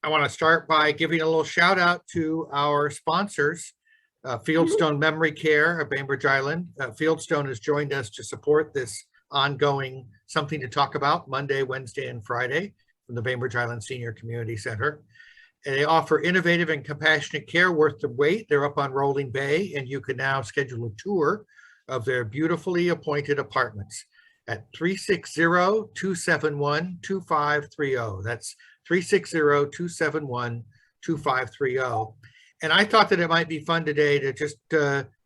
I want to start by giving a little shout out to our sponsors, Fieldstone Memory Care of Bainbridge Island. Fieldstone has joined us to support this ongoing Something to Talk About Monday, Wednesday, and Friday from the Bainbridge Island Senior Community Center. And they offer innovative and compassionate care worth the wait. They're up on Rolling Bay, and you can now schedule a tour of their beautifully appointed apartments at 360-271-2530. That's 360-271-2530. And I thought that it might be fun today to just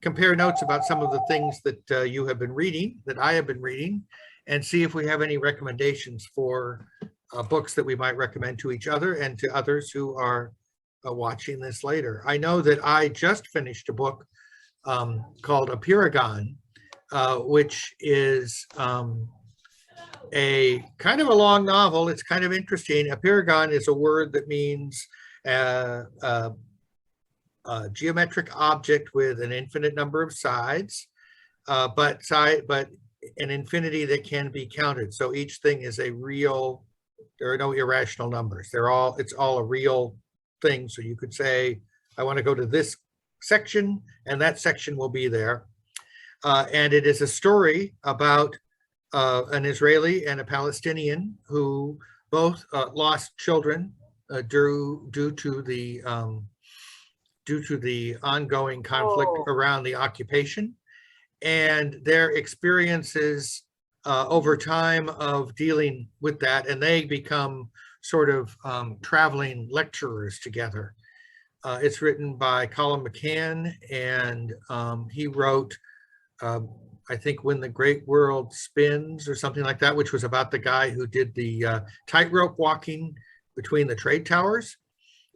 compare notes about some of the things that you have been reading, that I have been reading, and see if we have any recommendations for books that we might recommend to each other and to others who are watching this later. I know that I just finished a book called Apiragon, which is a kind of a long novel. It's kind of interesting. Apiragon is a word that means a geometric object with an infinite number of sides, but an infinity that can be counted. So each thing is a real. There are no irrational numbers. It's all a real thing. So you could say, I want to go to this section, and that section will be there. And it is a story about an Israeli and a Palestinian who both lost children due to the ongoing conflict around the occupation, and their experiences over time of dealing with that, and they become sort of traveling lecturers together. It's written by Colin McCann, and he wrote, I think, When the Great World Spins or something like that, which was about the guy who did the tightrope walking between the trade towers.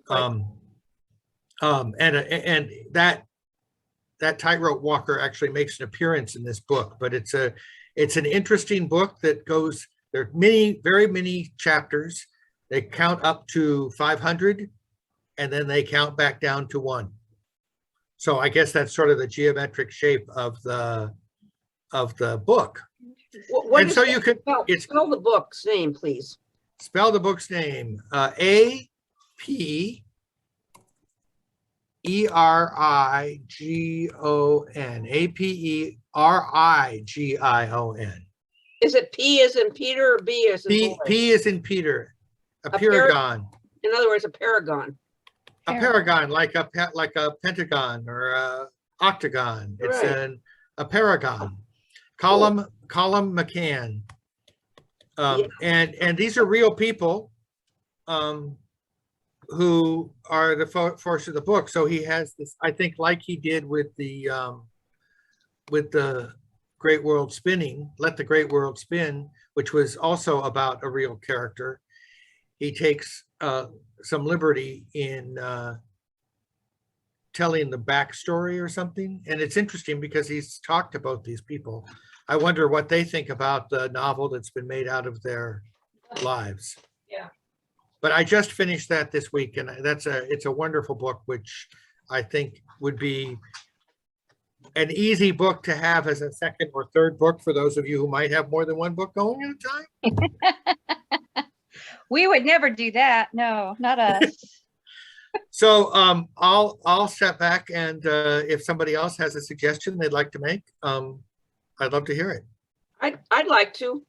And that tightrope walker actually makes an appearance in this book, but it's an interesting book that goes, there are very many chapters. They count up to 500, and then they count back down to 1. So I guess that's sort of the geometric shape of the book. And so you could spell the book's name, please. Spell the book's name. A-P-E-R-I-G-O-N. A-P-E-R-I-G-I-O-N. Is it P as in Peter or B as in boy? P as in Peter. Apiragon. In other words, a paragon. A paragon, like a pentagon or a octagon. It's a paragon. Colin McCann. And these are real people who are the force of the book. So he has this, I think, like he did with the Great World Spinning, Let the Great World Spin, which was also about a real character. He takes some liberty in telling the backstory or something. And it's interesting because he's talked to both these people. I wonder what they think about the novel that's been made out of their lives. Yeah. But I just finished that this week, and it's a wonderful book, which I think would be an easy book to have as a second or third book for those of you who might have more than one book going at a time. We would never do that. No, not us. So I'll step back, and if somebody else has a suggestion they'd like to make, I'd love to hear it. I'd like to.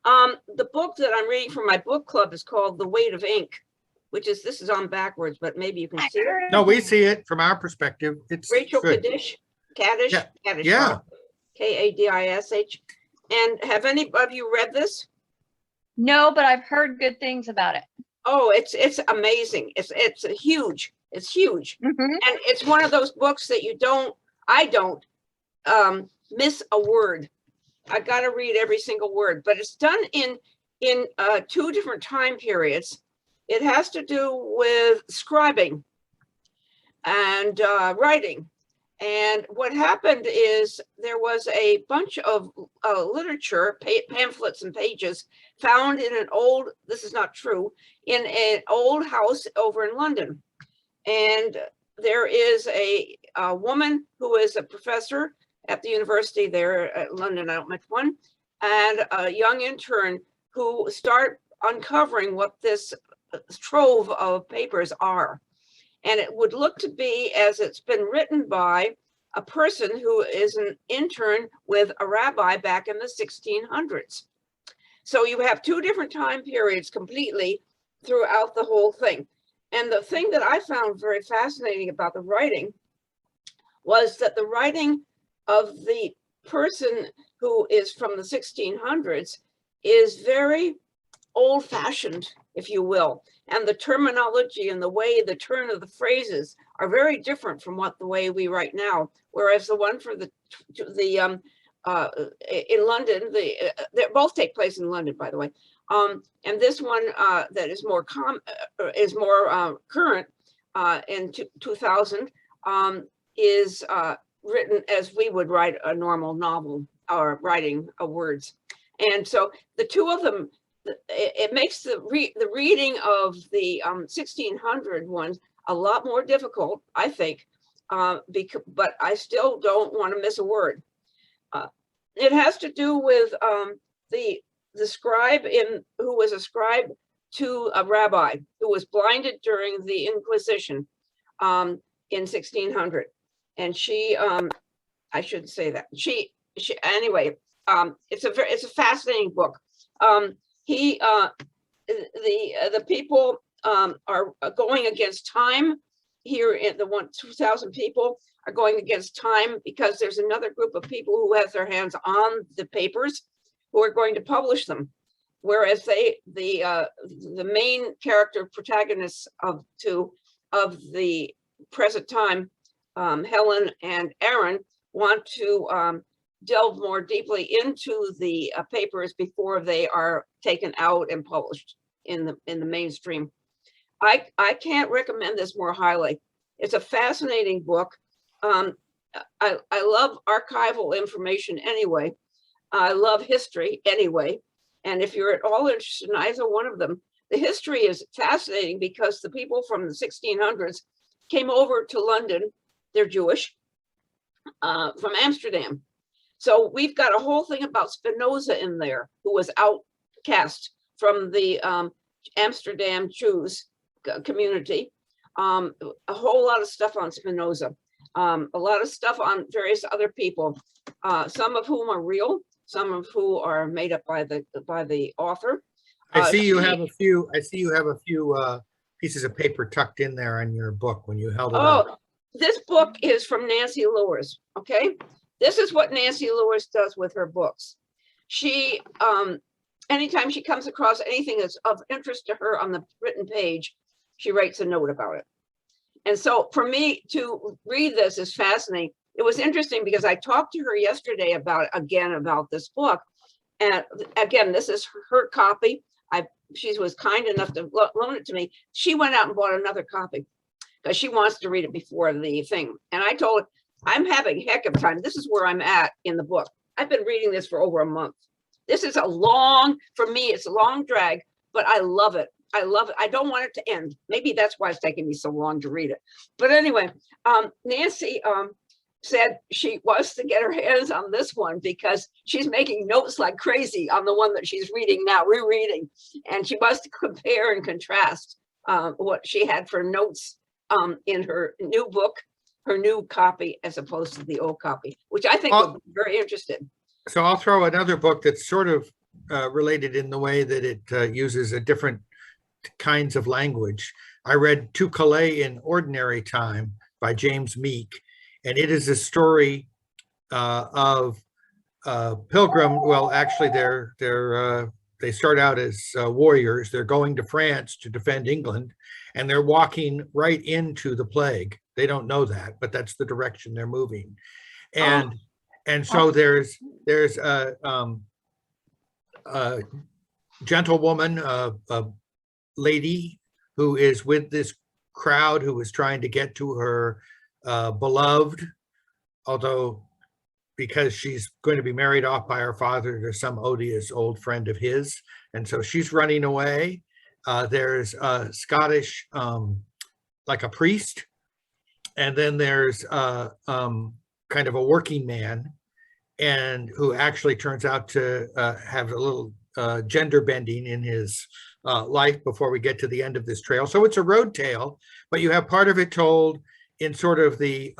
The book that I'm reading for my book club is called The Weight of Ink, this is on backwards, but maybe you can see it. No, we see it from our perspective. It's Rachel good. Kadish, Yeah. K-A-D-I-S-H. And have any of you read this? No, but I've heard good things about it. Oh, it's amazing. It's huge. It's huge. Mm-hmm. And it's one of those books that I don't miss a word. I got to read every single word, but it's done in 2 different time periods. It has to do with scribing and writing. And what happened is there was a bunch of literature, pamphlets and pages found in this is not true, in an old house over in London. And there is a woman who is a professor at the university there at London, I don't know which one, and a young intern who start uncovering what this trove of papers are. And it would look to be as it's been written by a person who is an intern with a rabbi back in the 1600s. So you have two different time periods completely throughout the whole thing. And the thing that I found very fascinating about the writing was that the writing of the person who is from the 1600s is very old-fashioned, if you will. And the terminology and the way the turn of the phrases are very different from the way we write now. Whereas the one for in London, they both take place in London, by the way. And this one that is more current in 2000 is written as we would write a normal novel or writing words. And so the two of them, it makes the reading of the 1600 ones a lot more difficult, I think, but I still don't want to miss a word. It has to do with the scribe who was a scribe to a rabbi who was blinded during the Inquisition in 1600. And she, I shouldn't say that. She anyway, it's a fascinating book. The people are going against time here in the 2,000 people are going against time because there's another group of people who have their hands on the papers who are going to publish them. Whereas the main character protagonists of the present time, Helen and Aaron, want to delve more deeply into the papers before they are taken out and published in the mainstream. I can't recommend this more highly. It's a fascinating book. I love archival information anyway. I love history anyway. And if you're at all interested in either one of them, the history is fascinating because the people from the 1600s came over to London. They're Jewish from Amsterdam. So we've got a whole thing about Spinoza in there, who was outcast from the Amsterdam Jews community. A whole lot of stuff on Spinoza, a lot of stuff on various other people, some of whom are real, some of who are made up by the author. I see you have a few. I see you have a few pieces of paper tucked in there on your book when you held it up. This book is from Nancy Lewis. Okay, this is what Nancy Lewis does with her books. She, anytime she comes across anything that's of interest to her on the written page, she writes a note about it. And so for me to read this is fascinating. It was interesting because I talked to her yesterday about this book. And again, this is her copy. She was kind enough to loan it to me. She went out and bought another copy because she wants to read it before the thing. And I told her, I'm having a heck of a time. This is where I'm at in the book. I've been reading this for over a month. This is for me, it's a long drag, but I love it. I love it. I don't want it to end. Maybe that's why it's taking me so long to read it. But anyway, Nancy said she wants to get her hands on this one because she's making notes like crazy on the one that she's reading now, rereading. And she wants to compare and contrast what she had for notes in her new book, her new copy, as opposed to the old copy, which I think would be very interesting. So I'll throw another book that's sort of related in the way that it uses a different kinds of language. I read To Calais in Ordinary Time by James Meek, and it is a story of pilgrim. Well, actually, they start out as warriors. They're going to France to defend England, and they're walking right into the plague. They don't know that, but that's the direction they're moving. And so there's a gentlewoman, a lady who is with this crowd who is trying to get to her beloved, although because she's going to be married off by her father to some odious old friend of his, and so she's running away. There's a Scottish, like a priest, and then there's kind of a working man, and who actually turns out to have a little gender bending in his life before we get to the end of this trail. So it's a road tale, but you have part of it told in sort of the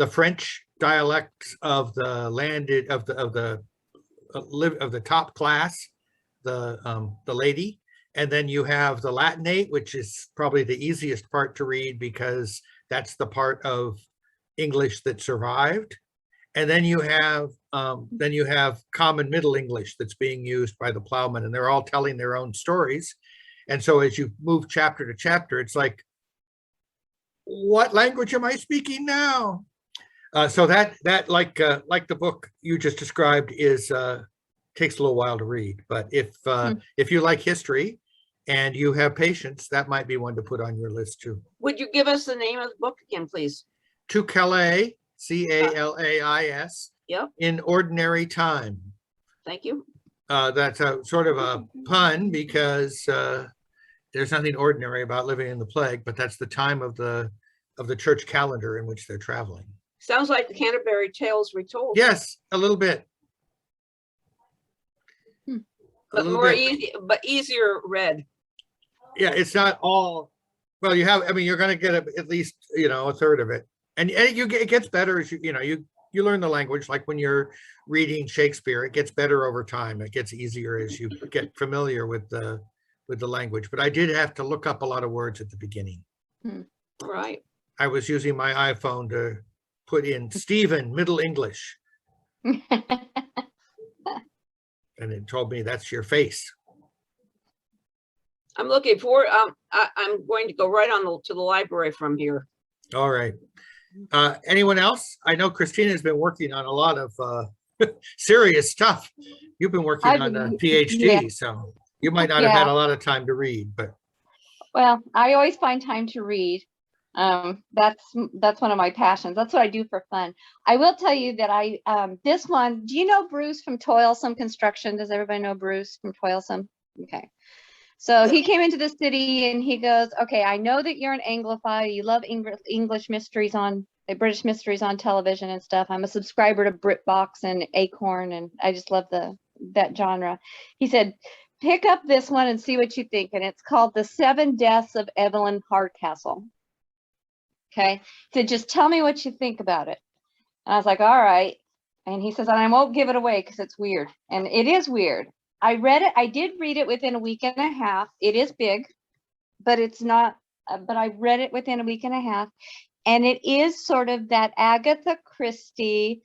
French dialects of the landed of the top class, the lady, and then you have the Latinate, which is probably the easiest part to read because that's the part of English that survived. And then you have common Middle English that's being used by the plowmen, and they're all telling their own stories. And so as you move chapter to chapter, it's like, what language am I speaking now? So that like the book you just described is takes a little while to read. But if you like history and you have patience, that might be one to put on your list too. Would you give us the name of the book again, please? To Calais, Calais, Yep. in ordinary time. Thank you. That's a sort of a pun because there's nothing ordinary about living in the plague, but that's the time of the church calendar in which they're traveling. Sounds like the Canterbury Tales Retold. Yes, a little bit. But more easy, but easier read. Yeah, it's not all. Well, you have. I mean, you're going to get at least a third of it, and it gets better as you learn the language. Like when you're reading Shakespeare, it gets better over time. It gets easier as you get familiar with the language. But I did have to look up a lot of words at the beginning. Right. I was using my iPhone to put in Stephen Middle English, and it told me that's your face. I'm looking for. I'm going to go right on to the library from here. All right. Anyone else? I know Christina's been working on a lot of serious stuff. You've been working on a PhD, so you might not have had a lot of time to read, but. Well, I always find time to read. That's one of my passions. That's what I do for fun. I will tell you that this one, do you know Bruce from Toilsome Construction? Does everybody know Bruce from Toilsome? Okay. So he came into the city and he goes, okay, I know that you're an Anglophile. You love English mysteries British mysteries on television and stuff. I'm a subscriber to BritBox and Acorn, and I just love that genre. He said, pick up this one and see what you think. And it's called The 7 Deaths of Evelyn Hardcastle. Okay. He said, just tell me what you think about it. And I was like, all right. And he says, and I won't give it away because it's weird. And it is weird. I did read it within a week and a half. It is big, but it's not, but I read it within a week and a half. And it is sort of that Agatha Christie,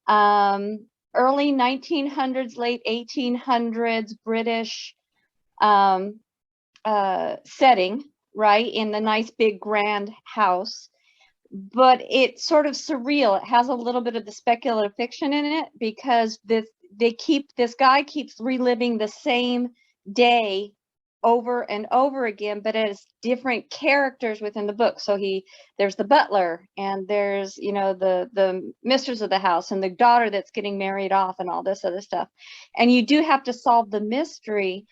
early 1900s, late 1800s British setting, right? In the nice big grand house. But it's sort of surreal. It has a little bit of the speculative fiction in it because this guy keeps reliving the same day over and over again, but as different characters within the book. So there's the butler, and there's the mistress of the house, and the daughter that's getting married off, and all this other stuff. And you do have to solve the mystery,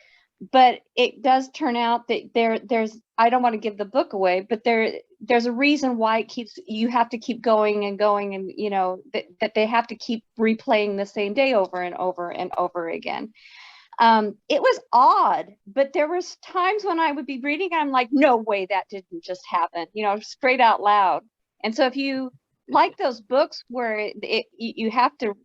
but it does turn out that there's I don't want to give the book away, but there's a reason why you have to keep going and going, and that they have to keep replaying the same day over and over and over again. It was odd, but there was times when I would be reading and I'm like, no way, that didn't just happen, straight out loud. And so if you like those books where you have to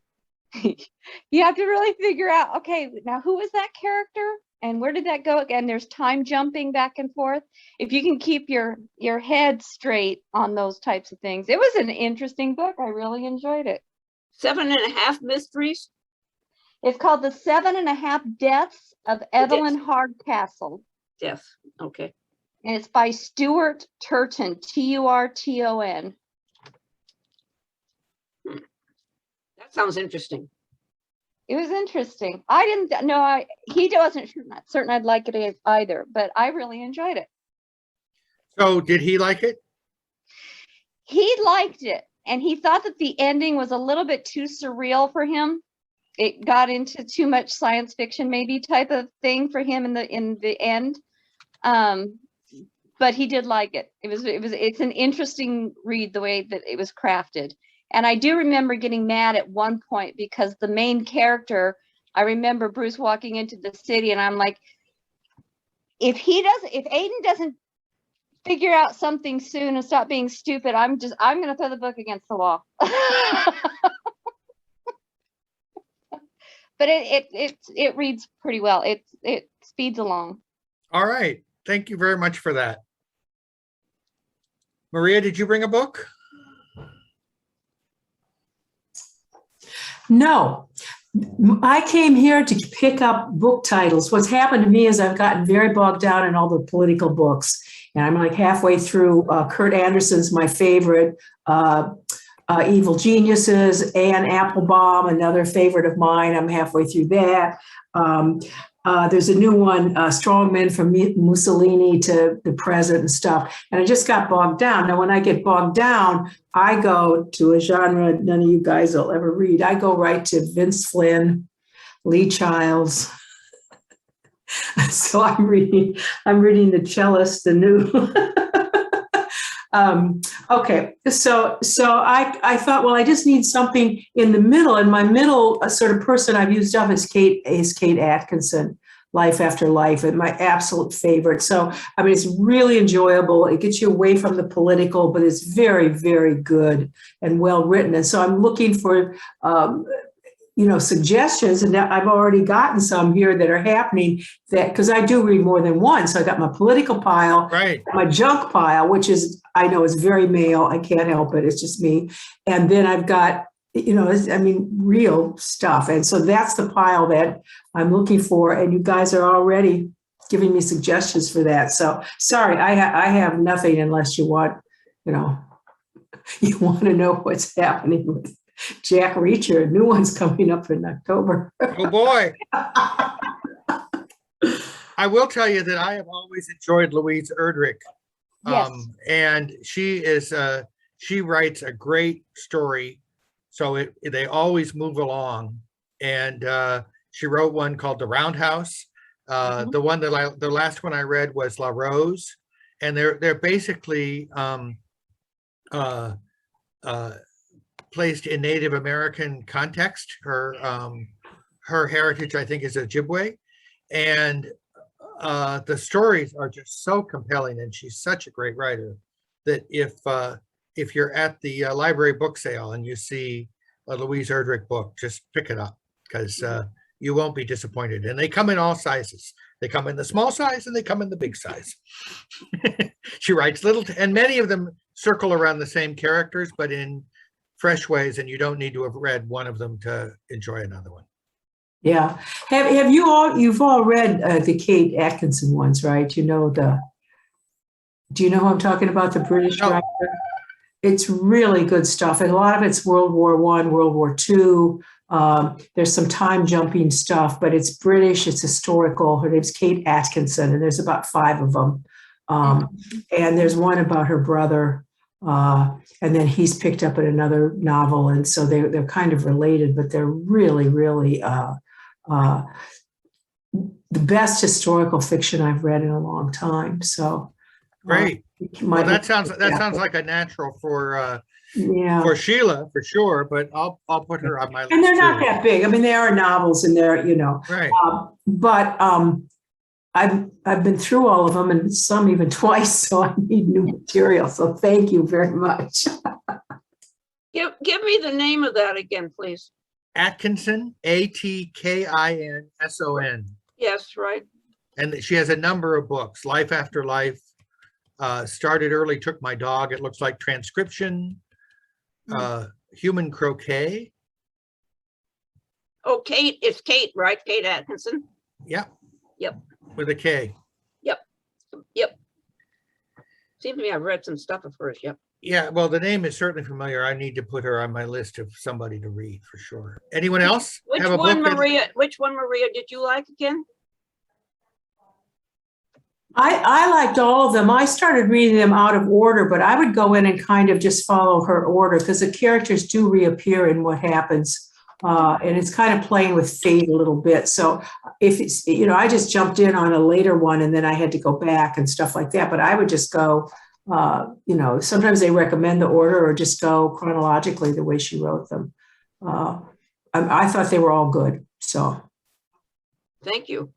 you have to really figure out, okay, now who is that character and where did that go? Again, there's time jumping back and forth. If you can keep your head straight on those types of things. It was an interesting book. I really enjoyed it. 7.5 mysteries. It's called The 7.5 Deaths of Evelyn Hardcastle. Death. Okay. And it's by Stuart Turton, Turton. That sounds interesting. It was interesting. I didn't know. He wasn't certain I'd like it either, but I really enjoyed it. So did he like it? He liked it, and he thought that the ending was a little bit too surreal for him. It got into too much science fiction, maybe type of thing for him in the end. But he did like it. It's an interesting read the way that it was crafted. And I do remember getting mad at one point because the main character, I remember Bruce walking into the city and I'm like, if Aiden doesn't figure out something soon and stop being stupid, I'm going to throw the book against the wall. But it reads pretty well. It speeds along. All right. Thank you very much for that. Maria, did you bring a book? No, I came here to pick up book titles. What's happened to me is I've gotten very bogged down in all the political books. And I'm like halfway through Kurt Anderson's my favorite, Evil Geniuses, Anne Applebaum, another favorite of mine. I'm halfway through that. There's a new one, Strongmen from Mussolini to the present and stuff. And I just got bogged down. Now, when I get bogged down, I go to a genre none of you guys will ever read. I go right to Vince Flynn, Lee Childs. So I'm reading The Cellist, the new. Okay, so I thought, well, I just need something in the middle, and my middle sort of person I've used up is Kate Atkinson, Life After Life, and my absolute favorite. So I mean, it's really enjoyable. It gets you away from the political, but it's very, very good and well written. And so I'm looking for suggestions, and I've already gotten some here that are happening, that because I do read more than one. So I got my political pile, Right. my junk pile, which is, I know is very male. I can't help it. It's just me. And then I've got, real stuff. And so that's the pile that I'm looking for. And you guys are already giving me suggestions for that. So sorry, I have nothing unless you want, you want to know what's happening with Jack Reacher. A new one's coming up in October. Oh boy. I will tell you that I have always enjoyed Louise Erdrich. Yes. And she writes a great story. So they always move along. And she wrote one called The Roundhouse. The one that the last one I read was La Rose. And they're basically placed in Native American context. Her heritage, I think, is Ojibwe, and the stories are just so compelling. And she's such a great writer that if you're at the library book sale and you see a Louise Erdrich book, just pick it up, because you won't be disappointed. And they come in all sizes. They come in the small size and they come in the big size. She writes and many of them circle around the same characters, but in fresh ways, and you don't need to have read one of them to enjoy another one. Yeah. You've all read the Kate Atkinson ones, right? Do you know who I'm talking about, the British writer? It's really good stuff. And a lot of it's World War I, World War II. There's some time jumping stuff, but it's British, it's historical. Her name's Kate Atkinson, and there's about 5 of them. And there's one about her brother. And then he's picked up in another novel. And so they're kind of related, but they're really, really the best historical fiction I've read in a long time. So great. Well, that sounds like a natural for Sheila for sure, but I'll put her on my list. And they're not that big. I mean, they are novels, and they're right. But I've been through all of them, and some even twice, so I need new material. So thank you very much. Give me the name of that again, please. Atkinson, Atkinson. Yes, right. And she has a number of books. Life After Life, Started Early, Took My Dog. It looks like Transcription, Human Croquet. Oh, Kate, it's Kate, right? Kate Atkinson. Yep. Yep. With a K. Yep. Seems to me I've read some stuff of hers. Yep. Yeah, well, the name is certainly familiar. I need to put her on my list of somebody to read for sure. Anyone else? Which one, Maria, did you like again? I liked all of them. I started reading them out of order, but I would go in and kind of just follow her order, because the characters do reappear in what happens. And it's kind of playing with fate a little bit. So if it's, I just jumped in on a later one and then I had to go back and stuff like that. But I would just go, sometimes they recommend the order, or just go chronologically the way she wrote them. I thought they were all good. So. Thank you.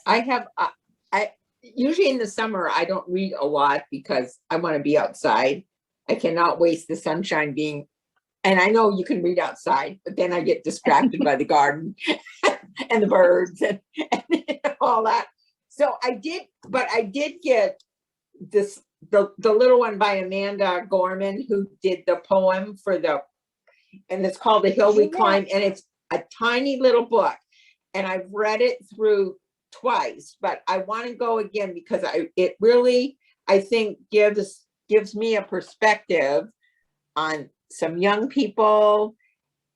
I have, I usually in the summer, I don't read a lot because I want to be outside. I cannot waste the sunshine being, and I know you can read outside, but then I get distracted by the garden and the birds and all that. So I did get this, the little one by Amanda Gorman, who did the poem for and it's called The Hill We Climb, and it's a tiny little book. And I've read it through twice, but I want to go again because it really, I think, gives me a perspective on some young people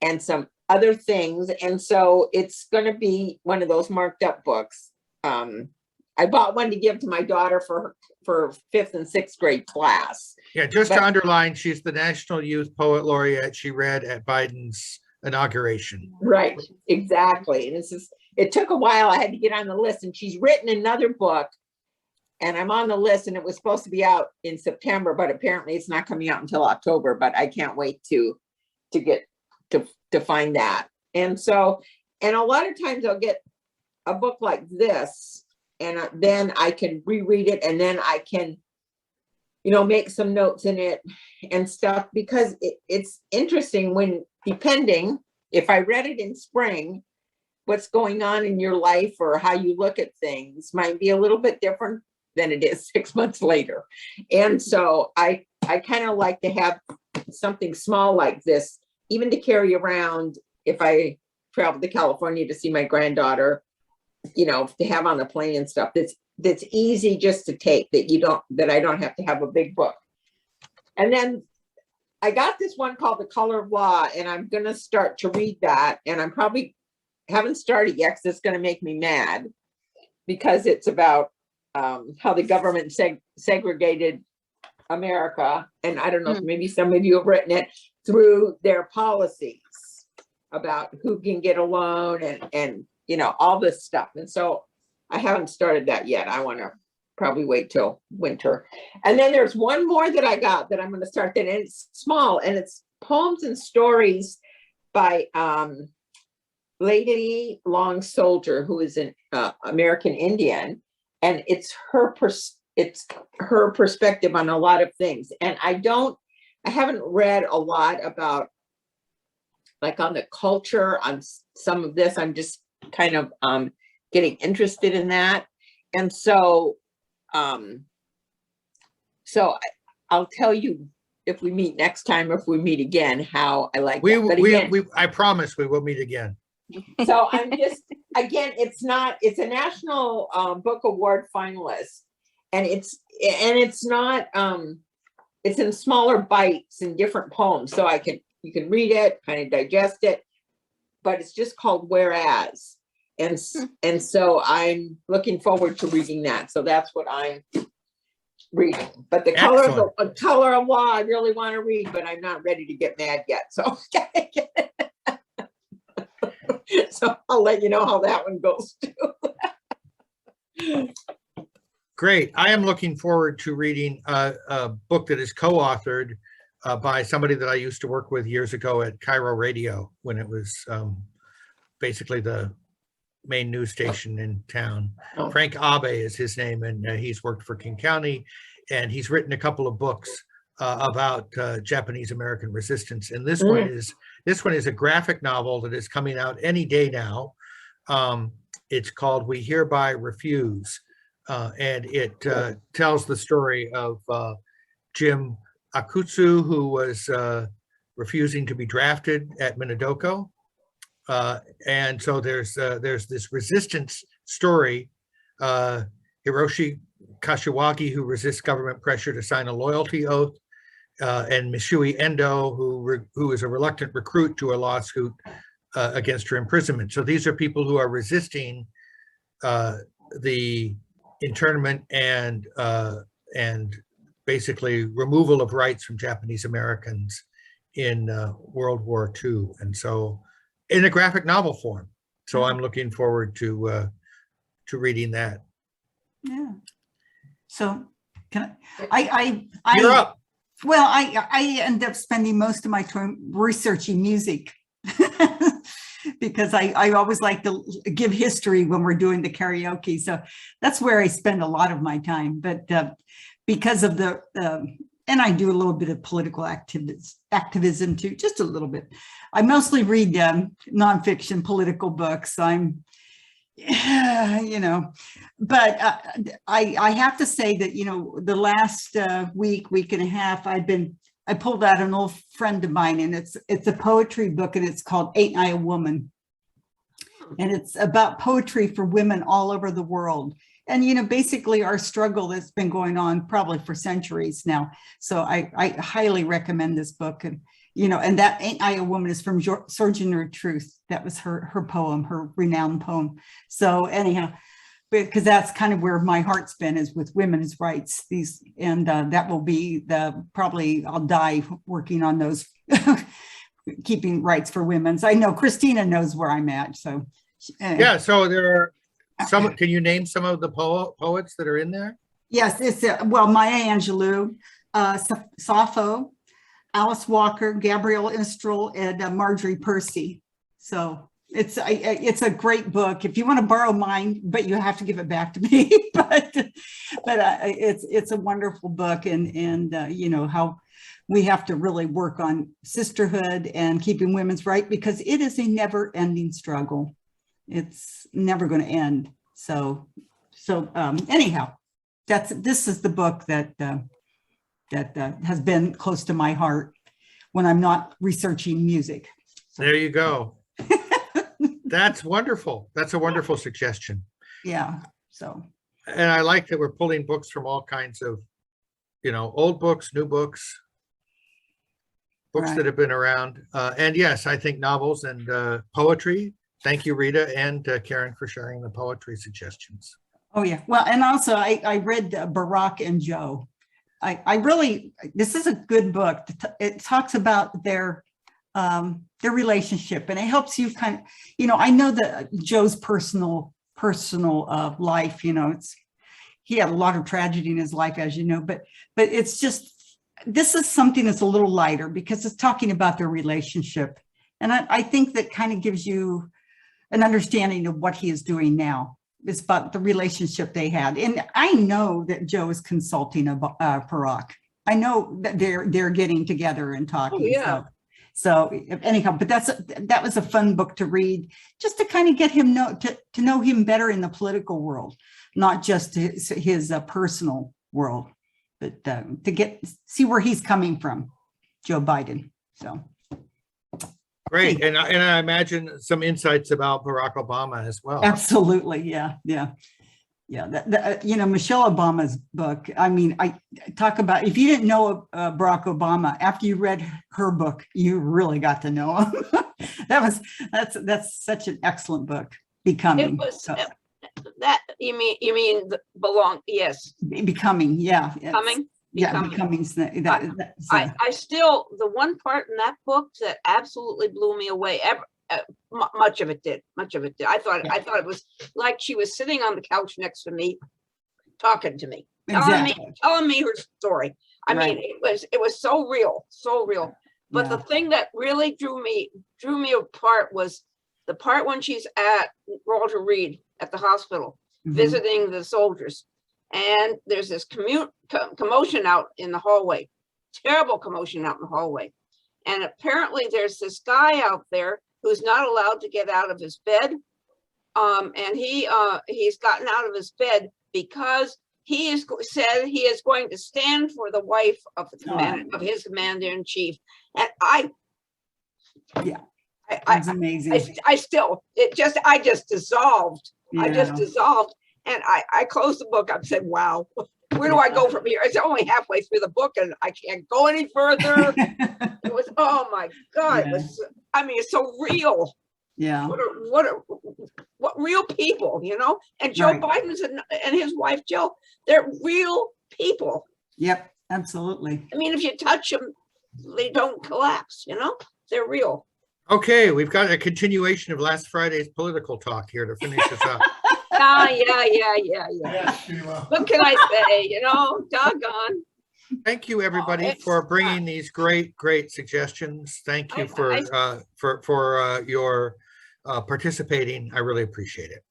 and some other things. And so it's going to be one of those marked up books. I bought one to give to my daughter for 5th and 6th grade class. Yeah, just to underline, she's the National Youth Poet Laureate. She read at Biden's inauguration. Right, exactly. And it took a while. I had to get on the list, and she's written another book, and I'm on the list, and it was supposed to be out in September, but apparently it's not coming out until October, but I can't wait to get to find that. And so, and a lot of times I'll get a book like this, and then I can reread it, and then I can, make some notes in it and stuff, because it's interesting when, depending, if I read it in spring, what's going on in your life or how you look at things might be a little bit different than it is 6 months later. And so I kind of like to have something small like this, even to carry around if I travel to California to see my granddaughter, to have on the plane and stuff. That's easy just to take, that I don't have to have a big book. And then I got this one called The Color of Law, and I'm going to start to read that. And I'm probably haven't started yet because it's going to make me mad, because it's about how the government segregated America. And I don't know, maybe some of you have written it, through their policies about who can get a loan and all this stuff. And so I haven't started that yet. I want to probably wait till winter. And then there's one more that I got that I'm going to start that, and it's small, and it's poems and stories by Lady Long Soldier, who is an American Indian, and it's her perspective on a lot of things. And I haven't read a lot about, like, on the culture on some of this. I'm just kind of getting interested in that. And so I'll tell you if we meet next time, or if we meet again, how I like that. I promise we will meet again. So I'm just, again, it's a National Book Award finalist, and it's not, it's in smaller bites and different poems. So you can read it, kind of digest it, but it's just called Whereas. And so I'm looking forward to reading that. So that's what I'm reading. But The Color of Law, I really want to read, but I'm not ready to get mad yet. So, so I'll let you know how that one goes too. Great. I am looking forward to reading a book that is co-authored by somebody that I used to work with years ago at Cairo Radio, when it was basically the main news station in town. Oh. Frank Abe is his name, and he's worked for King County, and he's written a couple of books about Japanese American resistance. And this one is a graphic novel that is coming out any day now. It's called We Hereby Refuse, and it tells the story of Jim Akutsu, who was refusing to be drafted at Minadoko. And so there's this resistance story. Hiroshi Kashiwagi, who resists government pressure to sign a loyalty oath, and Mishui Endo, who is a reluctant recruit to a lawsuit against her imprisonment. So these are people who are resisting the internment and basically removal of rights from Japanese Americans in World War II. And so, in a graphic novel form. So I'm looking forward to reading that. Yeah. So can I You're up. Well, I end up spending most of my time researching music. because I always like to give history when we're doing the karaoke. So that's where I spend a lot of my time. But because of the, and I do a little bit of political activism too, just a little bit. I mostly read nonfiction political books. I'm, you know, but I have to say that, you know, the last week and a half, I pulled out an old friend of mine, and it's a poetry book, and it's called Ain't I a Woman? And it's about poetry for women all over the world. And, you know, basically our struggle that's been going on probably for centuries now. So I highly recommend this book. And, you know, and that Ain't I a Woman is from Sojourner Truth. That was her poem, her renowned poem. So anyhow, because that's kind of where my heart's been, is with women's rights. That will be probably I'll die working on those, keeping rights for women's. I know Christina knows where I'm at. So yeah, so there are some. Can you name some of the poets that are in there? Yes, it's well, Maya Angelou, Sappho, Alice Walker, Gabrielle Mistral, and Marjorie Percy. So it's a great book. If you want to borrow mine, but you have to give it back to me. but it's a wonderful book, and you know how we have to really work on sisterhood and keeping women's right, because it is a never-ending struggle. It's never going to end. So anyhow, this is the book that has been close to my heart when I'm not researching music. There you go. That's wonderful. That's a wonderful suggestion. Yeah. So. And I like that we're pulling books from all kinds of, you know, old books, new books, books that have been around. And yes, I think novels and poetry. Thank you, Rita and Karen, for sharing the poetry suggestions. Oh yeah. Well, and also I read Barack and Joe. This is a good book. It talks about their relationship, and it helps you kind of, you know, I know that Joe's personal life, you know, he had a lot of tragedy in his life, as you know, but it's just, this is something that's a little lighter because it's talking about their relationship. And I think that kind of gives you an understanding of what he is doing now. It's about the relationship they had. And I know that Joe is consulting about Barack. I know that they're getting together and talking. Oh, yeah. So anyhow, but that was a fun book to read, just to kind of get him to know him better in the political world, not just his personal world, but to see where he's coming from, Joe Biden. So great, and I imagine some insights about Barack Obama as well. Absolutely, yeah. You know, Michelle Obama's book. I mean, I talk about, if you didn't know Barack Obama, after you read her book, you really got to know him. That's such an excellent book. Becoming. It was that you mean belong? Yes. Becoming, yeah. Becoming. Yeah, becoming. I still, the one part in that book that absolutely blew me away. Much of it did. I thought it was like she was sitting on the couch next to me, talking to me, telling me her story. I mean, it was so real. But the thing that really drew me apart was the part when she's at Walter Reed at the hospital, visiting the soldiers, and there's this commotion out in the hallway, terrible commotion out in the hallway, and apparently there's this guy out there who's not allowed to get out of his bed. And he's gotten out of his bed because he said he is going to stand for the wife of of his commander-in-chief. And that's amazing. I just dissolved. Yeah. I just dissolved. And I closed the book. I said, wow, where do I go from here? It's only halfway through the book and I can't go any further. It was, oh my God. Yeah. It was, I mean, it's so real. Yeah. What real people, you know? And Joe Biden and his wife, Jill, they're real people. Yep, absolutely. I mean, if you touch them, they don't collapse, you know? They're real. Okay, we've got a continuation of last Friday's political talk here to finish this up. Yeah. What can I say? You know, doggone. Thank you, everybody, for bringing these great suggestions. Thank you for your participating. I really appreciate it.